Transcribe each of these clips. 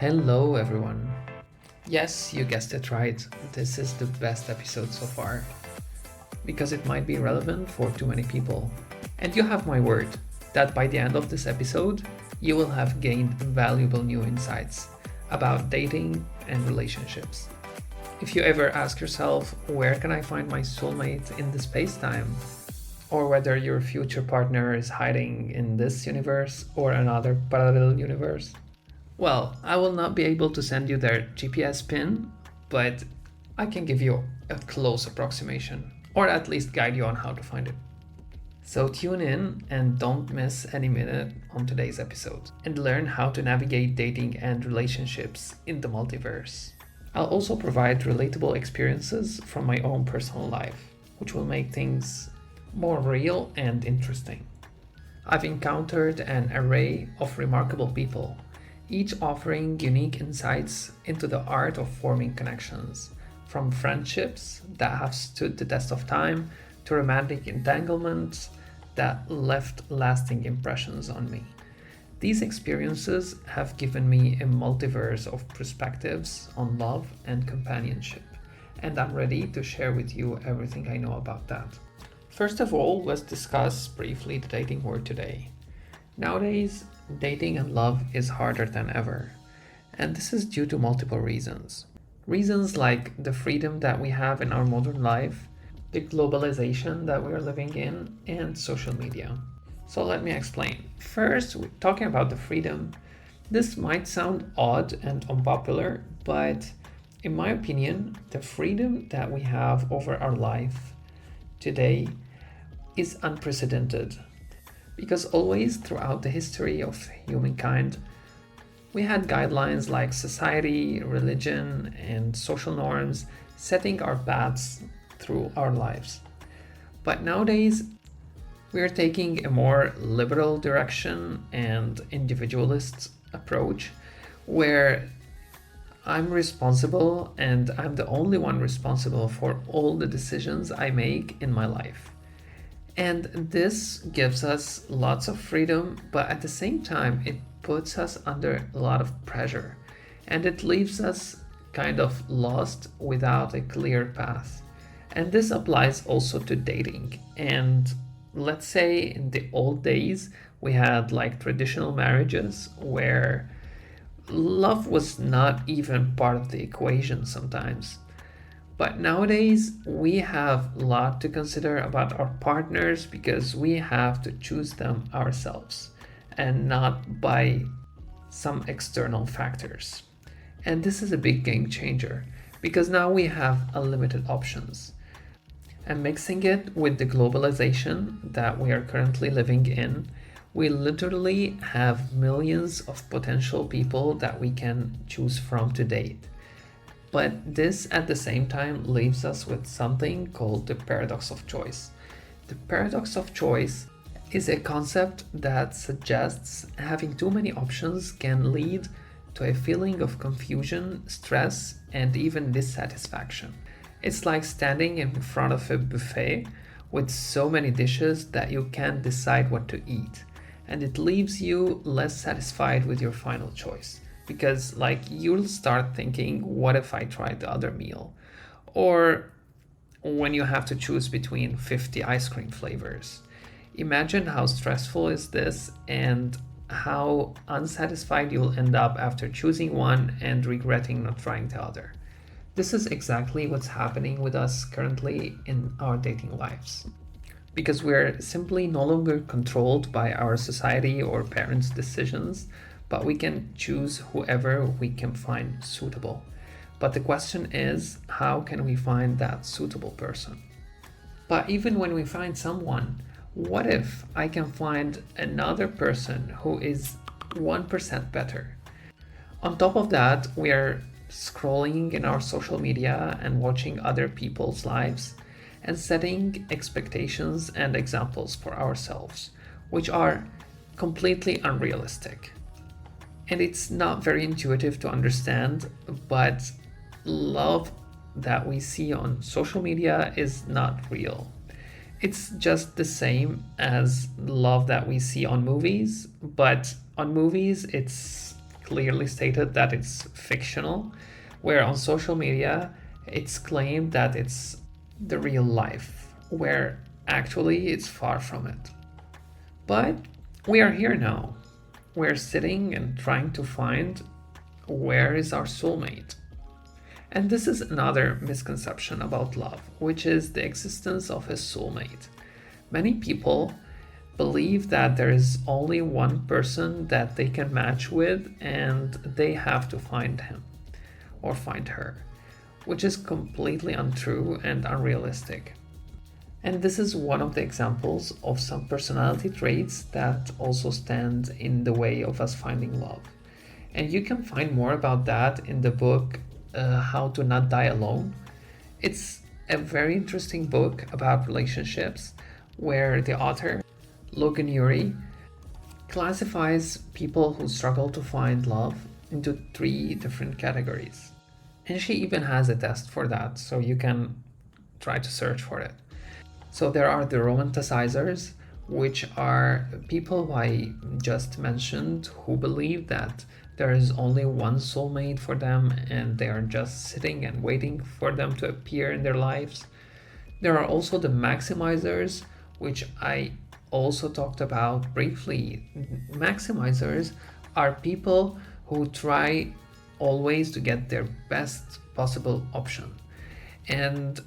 Hello, everyone. Yes, you guessed it right. This is the best episode so far because it might be relevant for too many people. And you have my word that by the end of this episode, you will have gained valuable new insights about dating and relationships. If you ever ask yourself, where can I find my soulmate in this space time? Or whether your future partner is hiding in this universe or another parallel universe, well, I will not be able to send you their GPS pin, but I can give you a close approximation, or at least guide you on how to find it. So tune in and don't miss any minute on today's episode and learn how to navigate dating and relationships in the multiverse. I'll also provide relatable experiences from my own personal life, which will make things more real and interesting. I've encountered an array of remarkable people, each offering unique insights into the art of forming connections, from friendships that have stood the test of time to romantic entanglements that left lasting impressions on me. These experiences have given me a multiverse of perspectives on love and companionship, and I'm ready to share with you everything I know about that. First of all, let's discuss briefly the dating word today. Nowadays, dating and love is harder than ever, and this is due to multiple reasons. Reasons like the freedom that we have in our modern life, the globalization that we are living in, and social media. So let me explain. First, we're talking about the freedom. This might sound odd and unpopular, but in my opinion, the freedom that we have over our life today is unprecedented. Because always throughout the history of humankind, we had guidelines like society, religion, and social norms setting our paths through our lives. But nowadays, we are taking a more liberal direction and individualist approach where I'm responsible and I'm the only one responsible for all the decisions I make in my life. And this gives us lots of freedom, but at the same time, it puts us under a lot of pressure and it leaves us kind of lost without a clear path. And this applies also to dating. And let's say in the old days, we had like traditional marriages where love was not even part of the equation sometimes. But nowadays, we have a lot to consider about our partners because we have to choose them ourselves and not by some external factors. And this is a big game changer because now we have unlimited options. And mixing it with the globalization that we are currently living in, we literally have millions of potential people that we can choose from to date. But this at the same time leaves us with something called the paradox of choice. The paradox of choice is a concept that suggests having too many options can lead to a feeling of confusion, stress, and even dissatisfaction. It's like standing in front of a buffet with so many dishes that you can't decide what to eat, and it leaves you less satisfied with your final choice. Because like you'll start thinking, what if I tried the other meal? Or when you have to choose between 50 ice cream flavors. Imagine how stressful is this and how unsatisfied you'll end up after choosing one and regretting not trying the other. This is exactly what's happening with us currently in our dating lives. Because we're simply no longer controlled by our society or parents' decisions, but we can choose whoever we can find suitable. But the question is, how can we find that suitable person? But even when we find someone, what if I can find another person who is 1% better? On top of that, we are scrolling in our social media and watching other people's lives and setting expectations and examples for ourselves, which are completely unrealistic. And it's not very intuitive to understand, but love that we see on social media is not real. It's just the same as love that we see on movies, but on movies it's clearly stated that it's fictional, where on social media it's claimed that it's the real life, where actually it's far from it. But we are here now. We're sitting and trying to find where is our soulmate. And this is another misconception about love, which is the existence of a soulmate. Many people believe that there is only one person that they can match with and they have to find him or find her, which is completely untrue and unrealistic. And this is one of the examples of some personality traits that also stand in the way of us finding love. And you can find more about that in the book How to Not Die Alone. It's a very interesting book about relationships where the author, Logan Ury, classifies people who struggle to find love into 3 different categories. And she even has a test for that, so you can try to search for it. So there are the romanticizers, which are people who I just mentioned who believe that there is only one soulmate for them and they are just sitting and waiting for them to appear in their lives. There are also the maximizers, which I also talked about briefly. Maximizers are people who try always to get their best possible option. And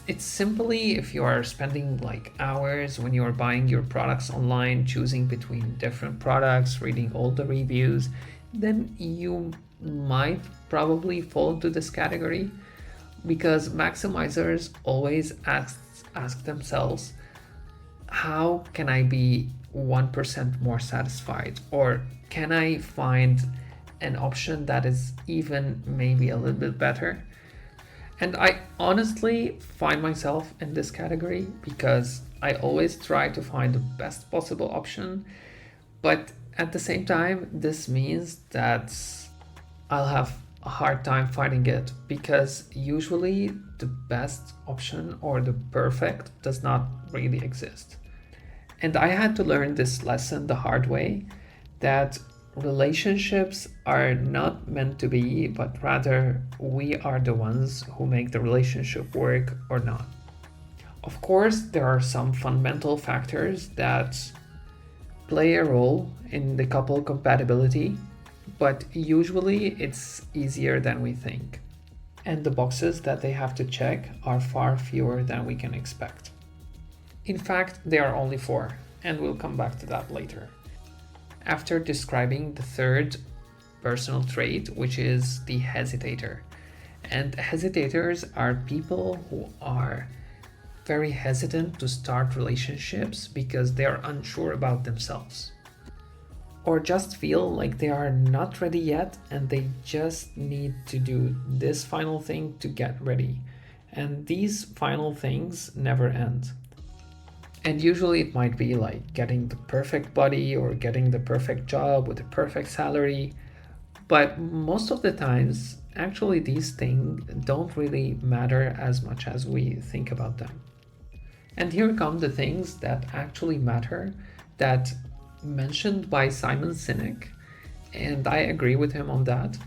it's simply if you are spending like hours when you are buying your products online, choosing between different products, reading all the reviews, then you might probably fall into this category, because maximizers always ask themselves, how can I be 1% more satisfied, or can I find an option that is even maybe a little bit better? And I honestly find myself in this category because I always try to find the best possible option, but at the same time, this means that I'll have a hard time finding it, because usually the best option or the perfect does not really exist. And I had to learn this lesson the hard way, that relationships are not meant to be, but rather we are the ones who make the relationship work or not. Of course, there are some fundamental factors that play a role in the couple compatibility, but usually it's easier than we think. And the boxes that they have to check are far fewer than we can expect. In fact, there are only 4, and we'll come back to that later. After describing the third personal trait, which is the hesitator. And hesitators are people who are very hesitant to start relationships because they are unsure about themselves, or just feel like they are not ready yet and they just need to do this final thing to get ready. And these final things never end. And usually it might be like getting the perfect body or getting the perfect job with the perfect salary. But most of the times, actually, these things don't really matter as much as we think about them. And here come the things that actually matter, that mentioned by Simon Sinek, and I agree with him on that,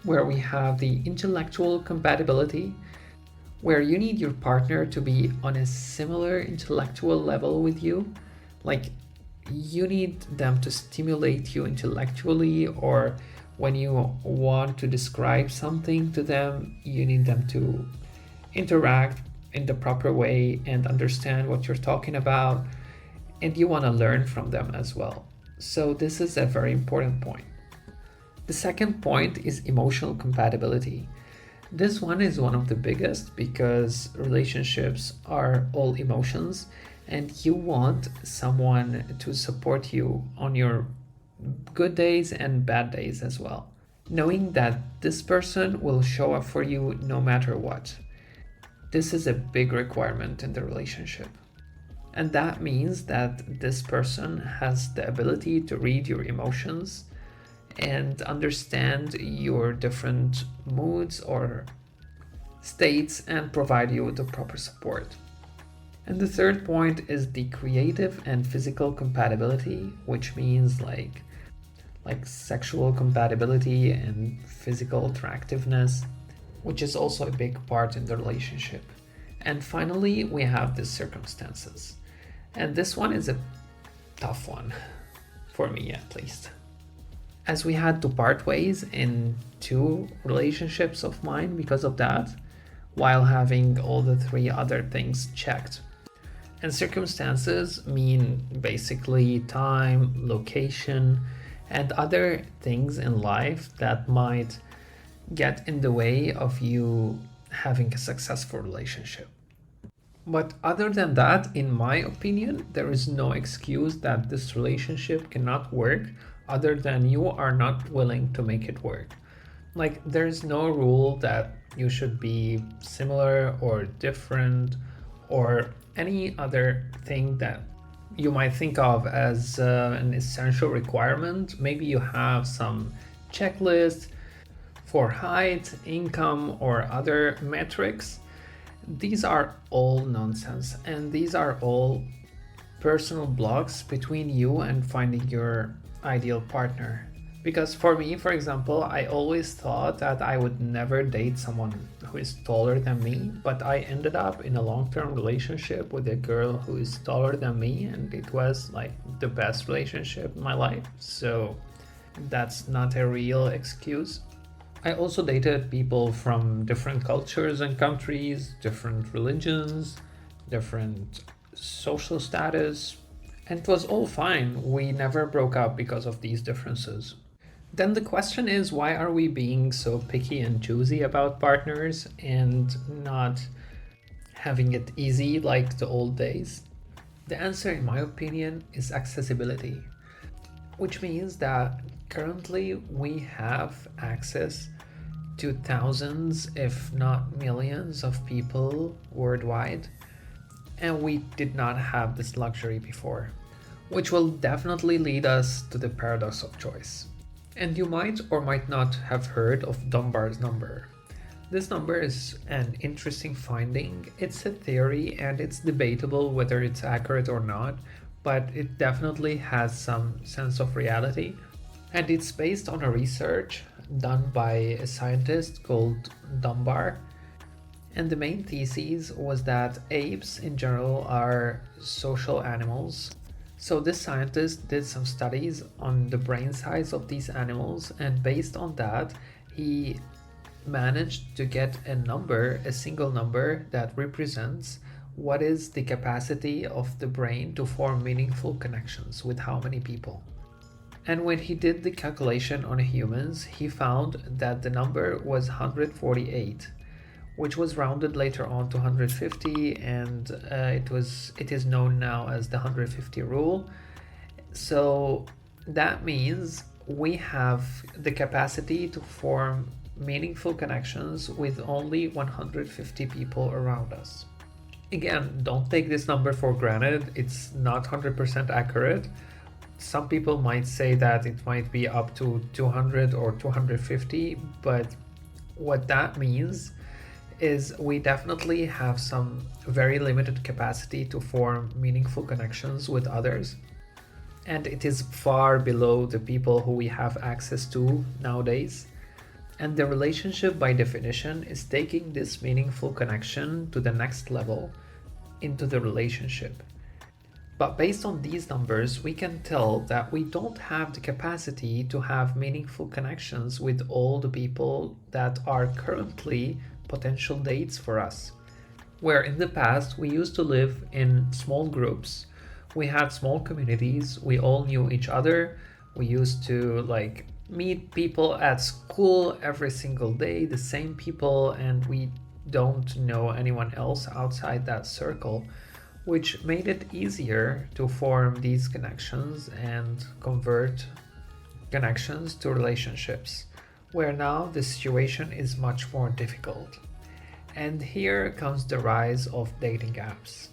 where we have the intellectual compatibility, where you need your partner to be on a similar intellectual level with you. Like, you need them to stimulate you intellectually, or when you want to describe something to them, you need them to interact in the proper way and understand what you're talking about, and you want to learn from them as well. So this is a very important point. The second point is emotional compatibility. This one is one of the biggest because relationships are all emotions, and you want someone to support you on your good days and bad days as well, knowing that this person will show up for you no matter what. This is a big requirement in the relationship. And that means that this person has the ability to read your emotions and understand your different moods or states and provide you with the proper support. And the third point is the creative and physical compatibility, which means like like sexual compatibility and physical attractiveness, which is also a big part in the relationship. And finally, we have the circumstances. And this one is a tough one, for me at least. As we had to part ways in 2 relationships of mine because of that, while having all the 3 other things checked. And circumstances mean basically time, location, and other things in life that might get in the way of you having a successful relationship. But other than that, in my opinion, there is no excuse that this relationship cannot work other than you are not willing to make it work. Like, there's no rule that you should be similar or different or any other thing that you might think of as an essential requirement. Maybe you have some checklist for height, income, or other metrics. These are all nonsense, and these are all personal blocks between you and finding your ideal partner. Because for me, for example, I always thought that I would never date someone who is taller than me, but I ended up in a long-term relationship with a girl who is taller than me, and it was like the best relationship in my life. So that's not a real excuse. I also dated people from different cultures and countries, different religions, different social status, and it was all fine. We never broke up because of these differences. Then the question is, why are we being so picky and choosy about partners and not having it easy like the old days? The answer, in my opinion, is accessibility, which means that currently we have access to thousands, if not millions, of people worldwide, and we did not have this luxury before, which will definitely lead us to the paradox of choice. And you might or might not have heard of Dunbar's number. This number is an interesting finding. It's a theory and it's debatable whether it's accurate or not, but it definitely has some sense of reality. And it's based on a research done by a scientist called Dunbar. And the main thesis was that apes in general are social animals. So this scientist did some studies on the brain size of these animals, and based on that, he managed to get a number, a single number that represents what is the capacity of the brain to form meaningful connections with how many people. And when he did the calculation on humans, he found that the number was 148, which was rounded later on to 150, and it is known now as the 150 rule. So that means we have the capacity to form meaningful connections with only 150 people around us. Again, don't take this number for granted. It's not 100% accurate. Some people might say that it might be up to 200 or 250, but what that means is we definitely have some very limited capacity to form meaningful connections with others. And it is far below the people who we have access to nowadays. And the relationship, by definition, is taking this meaningful connection to the next level into the relationship. But based on these numbers, we can tell that we don't have the capacity to have meaningful connections with all the people that are currently potential dates for us. Where in the past we used to live in small groups, we had small communities, we all knew each other, we used to meet people at school every single day, the same people, and we don't know anyone else outside that circle, which made it easier to form these connections and convert connections to relationships, where now the situation is much more difficult. And here comes the rise of dating apps.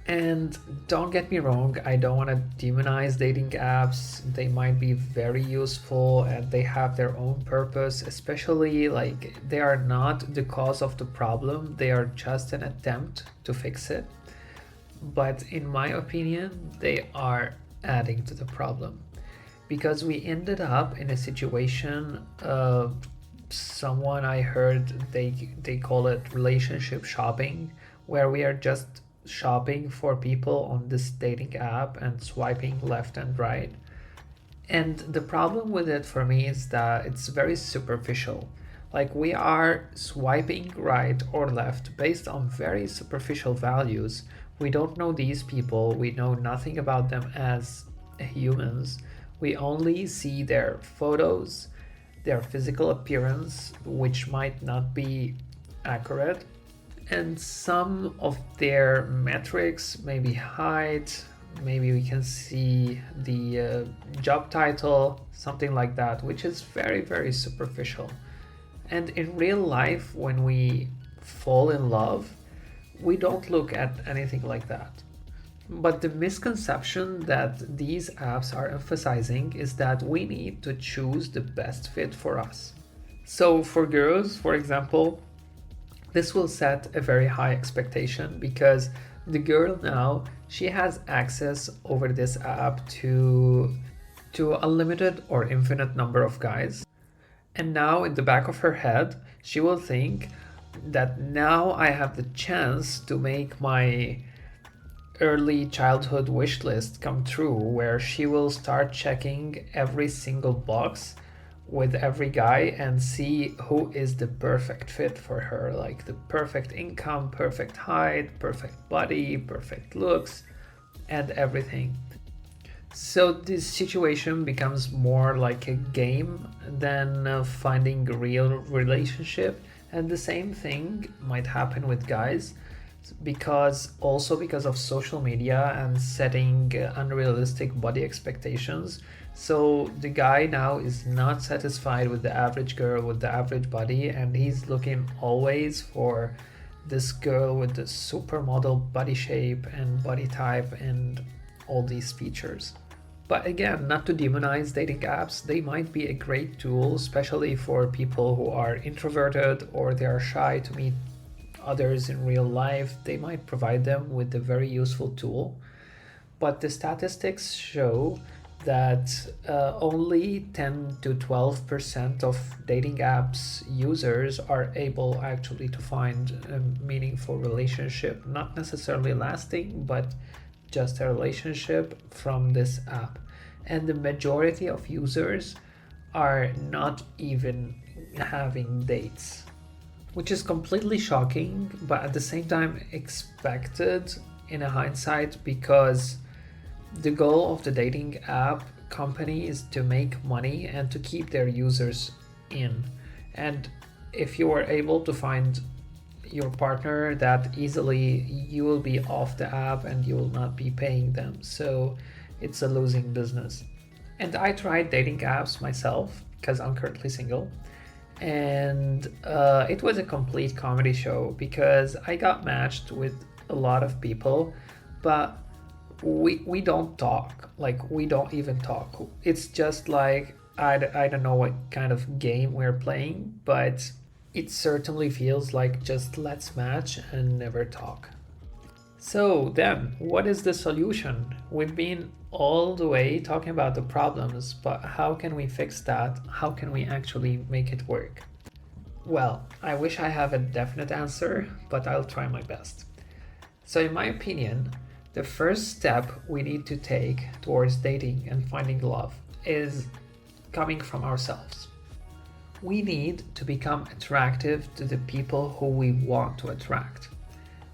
And don't get me wrong, I don't want to demonize dating apps. They might be very useful and they have their own purpose, especially they are not the cause of the problem, they are just an attempt to fix it. But in my opinion, they are adding to the problem. because we ended up in a situation of someone I heard they call it relationship shopping, where we are just shopping for people on this dating app and swiping left and right. And the problem with it for me is that it's very superficial. Like we are swiping right or left based on very superficial values. We don't know these people, we know nothing about them as humans. We only see their photos, their physical appearance, which might not be accurate, and some of their metrics, maybe height, maybe we can see the job title, something like that, which is very, very superficial. And in real life, when we fall in love, we don't look at anything like that. But the misconception that these apps are emphasizing is that we need to choose the best fit for us. So for girls, for example, this will set a very high expectation because the girl now, she has access over this app to a limited or infinite number of guys. And now in the back of her head, she will think that now I have the chance to make my early childhood wish list come true, where she will start checking every single box with every guy and see who is the perfect fit for her, like the perfect income, perfect height, perfect body, perfect looks, and everything. So this situation becomes more like a game than finding a real relationship. And the same thing might happen with guys, because of social media and setting unrealistic body expectations. So the guy now is not satisfied with the average girl with the average body, and he's looking always for this girl with the supermodel body shape and body type and all these features. But again, not to demonize dating apps, they might be a great tool, especially for people who are introverted or they are shy to meet others in real life. They might provide them with a very useful tool. But the statistics show that only 10 to 12% of dating apps users are able actually to find a meaningful relationship, not necessarily lasting, but just a relationship from this app. And the majority of users are not even having dates, which is completely shocking, but at the same time expected in a hindsight, because the goal of the dating app company is to make money and to keep their users in. And if you are able to find your partner that easily, you will be off the app and you will not be paying them. So it's a losing business. And I tried dating apps myself because I'm currently single. And it was a complete comedy show because I got matched with a lot of people, but we don't talk. Like, we don't even talk. It's just like, I don't know what kind of game we're playing, but it certainly feels like just let's match and never talk. So then, what is the solution? We've been all the way talking about the problems, but how can we fix that? How can we actually make it work? Well, I wish I have a definite answer, but I'll try my best. So in my opinion, the first step we need to take towards dating and finding love is coming from ourselves. We need to become attractive to the people who we want to attract.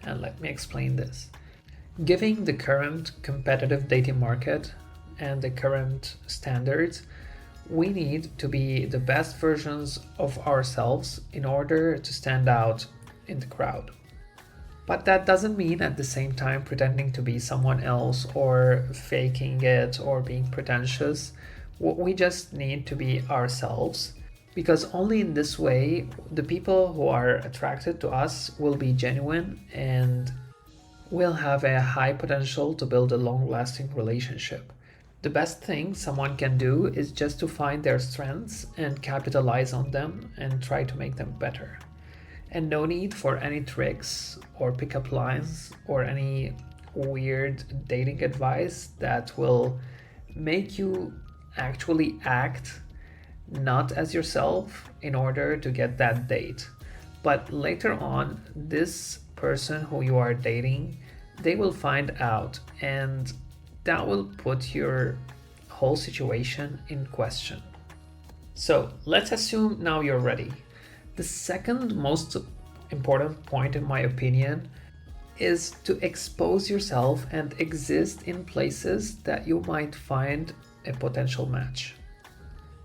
And let me explain this. Given the current competitive dating market and the current standards, we need to be the best versions of ourselves in order to stand out in the crowd. But that doesn't mean at the same time pretending to be someone else or faking it or being pretentious. We just need to be ourselves, because only in this way the people who are attracted to us will be genuine and will have a high potential to build a long-lasting relationship. The best thing someone can do is just to find their strengths and capitalize on them and try to make them better. And no need for any tricks or pickup lines or any weird dating advice that will make you actually act not as yourself in order to get that date. But later on, this person who you are dating, they will find out, and that will put your whole situation in question. So let's assume now you're ready. The second most important point, in my opinion, is to expose yourself and exist in places that you might find a potential match.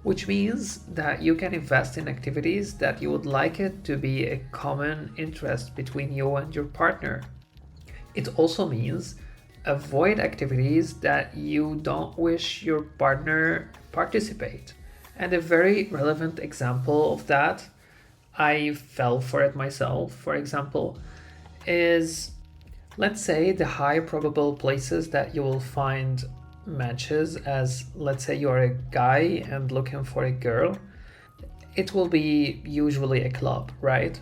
Which means that you can invest in activities that you would like it to be a common interest between you and your partner. It also means avoid activities that you don't wish your partner participate. And a very relevant example of that, I fell for it myself, for example, is, let's say, the high probable places that you will find matches, as let's say you're a guy and looking for a girl. It will be usually a club, right?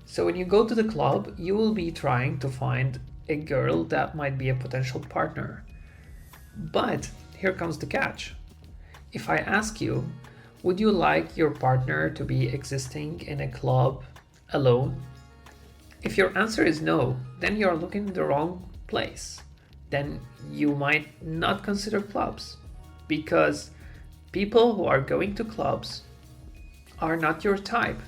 So when you go to the club, you will be trying to find a girl that might be a potential partner. But here comes the catch. If I ask you, would you like your partner to be existing in a club alone? If your answer is no, then you're looking in the wrong place. Then you might not consider clubs, because people who are going to clubs are not your type,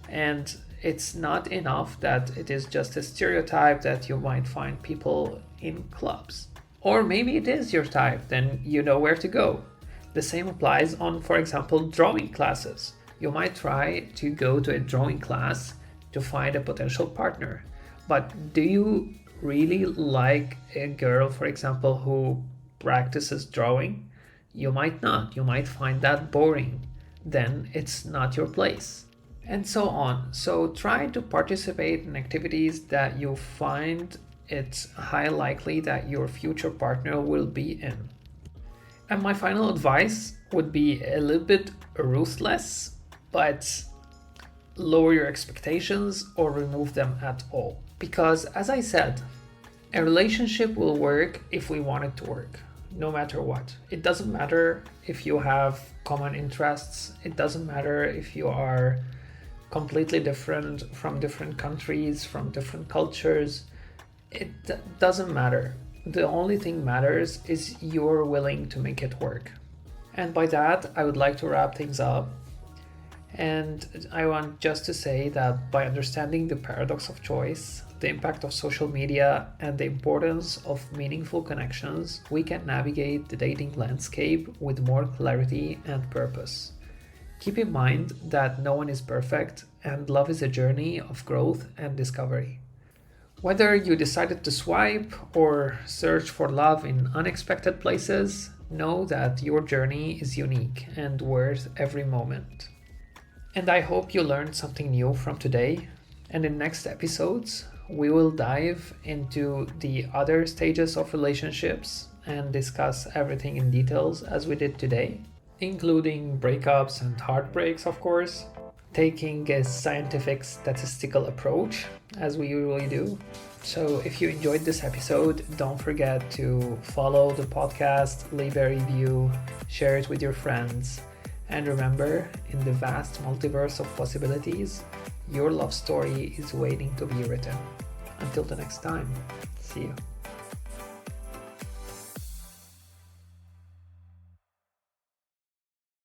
and it's not enough that it is just a stereotype that you might find people in clubs. Or maybe it is your type, then you know where to go. The same applies on, for example, drawing classes. You might try to go to a drawing class to find a potential partner, but do you really like a girl, for example, who practices drawing? You might not. You might find that boring. Then it's not your place. And so on. So try to participate in activities that you find it's high likely that your future partner will be in. And my final advice would be a little bit ruthless, but lower your expectations or remove them at all. Because as I said, a relationship will work if we want it to work, no matter what. It doesn't matter if you have common interests. It doesn't matter if you are completely different from different countries, from different cultures. It doesn't matter. The only thing matters is you're willing to make it work. And by that, I would like to wrap things up. And I want just to say that by understanding the paradox of choice, the impact of social media, and the importance of meaningful connections, we can navigate the dating landscape with more clarity and purpose. Keep in mind that no one is perfect, and love is a journey of growth and discovery. Whether you decided to swipe or search for love in unexpected places, know that your journey is unique and worth every moment. And I hope you learned something new from today. And in next episodes, we will dive into the other stages of relationships and discuss everything in details as we did today, including breakups and heartbreaks, of course, taking a scientific statistical approach as we usually do. So if you enjoyed this episode, don't forget to follow the podcast, leave a review, share it with your friends. And remember, in the vast multiverse of possibilities, your love story is waiting to be written. Until the next time, see you.